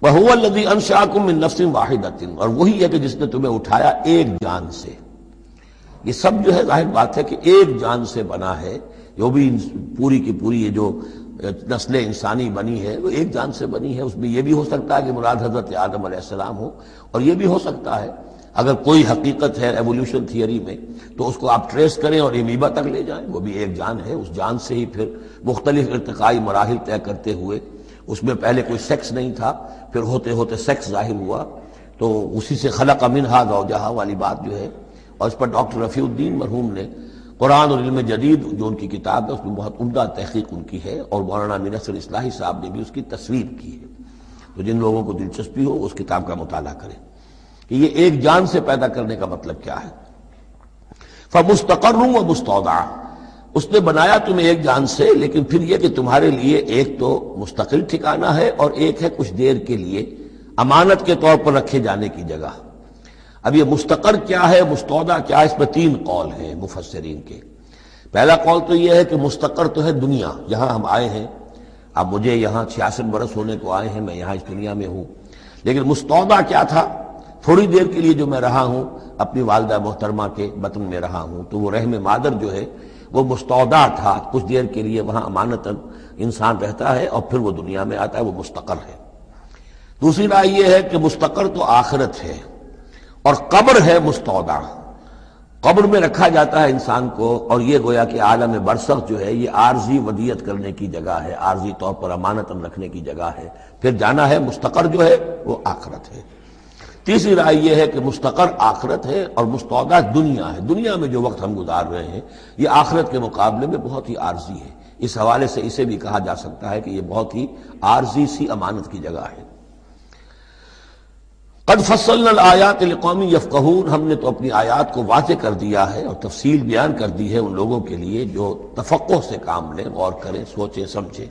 وَهُوَ الَّذِي أَنشَأَكُم مِّن نَّفْسٍ وَاحِدَةٍ، اور وہی ہے کہ جس نے تمہیں اٹھایا ایک جان سے۔ یہ سب جو ہے ظاہر بات ہے کہ ایک جان سے بنا ہے، جو بھی پوری کی پوری یہ جو نسل انسانی بنی ہے وہ ایک جان سے بنی ہے۔ اس میں یہ بھی ہو سکتا ہے کہ مراد حضرت آدم علیہ السلام ہو، اور یہ بھی ہو سکتا ہے اگر کوئی حقیقت ہے ایولیوشن تھیوری میں تو اس کو آپ ٹریس کریں اور امیبا تک لے جائیں، وہ بھی ایک جان ہے۔ اس جان سے ہی پھر مختلف ارتقائی مراحل طے کرتے ہوئے، اس میں پہلے کوئی سیکس نہیں تھا، پھر ہوتے ہوتے سیکس ظاہر ہوا، تو اسی سے خلق منہا زوجہا والی بات جو ہے، اور اس پر ڈاکٹر رفیع الدین مرحوم نے قرآن اور علم جدید جو ان کی کتاب ہے اس میں بہت عمدہ تحقیق ان کی ہے، اور مولانا منصر اصلاحی صاحب نے بھی اس کی تصویر کی ہے۔ تو جن لوگوں کو دلچسپی ہو اس کتاب کا مطالعہ کریں کہ یہ ایک جان سے پیدا کرنے کا مطلب کیا ہے۔ فَمُسْتَقَرٌّ وَمُسْتَوْدَعٌ، اس نے بنایا تمہیں ایک جان سے، لیکن پھر یہ کہ تمہارے لیے ایک تو مستقل ٹھکانہ ہے اور ایک ہے کچھ دیر کے لیے امانت کے طور پر رکھے جانے کی جگہ۔ اب یہ مستقر کیا ہے، مستودع کیا ہے، اس میں تین قول ہیں مفسرین کے۔ پہلا قول تو یہ ہے کہ مستقر تو ہے دنیا، جہاں ہم آئے ہیں۔ اب مجھے یہاں 66 برس ہونے کو آئے ہیں، میں یہاں اس دنیا میں ہوں، لیکن مستودع کیا تھا، تھوڑی دیر کے لیے جو میں رہا ہوں اپنی والدہ محترمہ کے بطن میں رہا ہوں، تو وہ رحم مادر جو ہے وہ مستودع تھا، کچھ دیر کے لیے وہاں امانتاً انسان رہتا ہے اور پھر وہ دنیا میں آتا ہے، وہ مستقر ہے۔ دوسری رائے یہ ہے کہ مستقر تو آخرت ہے، اور قبر ہے مستودع، قبر میں رکھا جاتا ہے انسان کو، اور یہ گویا کہ عالم برزخ جو ہے یہ عارضی ودیعت کرنے کی جگہ ہے، عارضی طور پر امانتاً رکھنے کی جگہ ہے، پھر جانا ہے۔ مستقر جو ہے وہ آخرت ہے۔ تیسری رائے یہ ہے کہ مستقر آخرت ہے اور مستودع دنیا ہے۔ دنیا میں جو وقت ہم گزار رہے ہیں یہ آخرت کے مقابلے میں بہت ہی عارضی ہے۔ اس حوالے سے اسے بھی کہا جا سکتا ہے کہ یہ بہت ہی عارضی سی امانت کی جگہ ہے۔ قد فصلنا الآیات لقوم یفقہون، ہم نے تو اپنی آیات کو واضح کر دیا ہے اور تفصیل بیان کر دی ہے ان لوگوں کے لیے جو تفقہ سے کام لیں، غور کریں، سوچیں، سمجھیں۔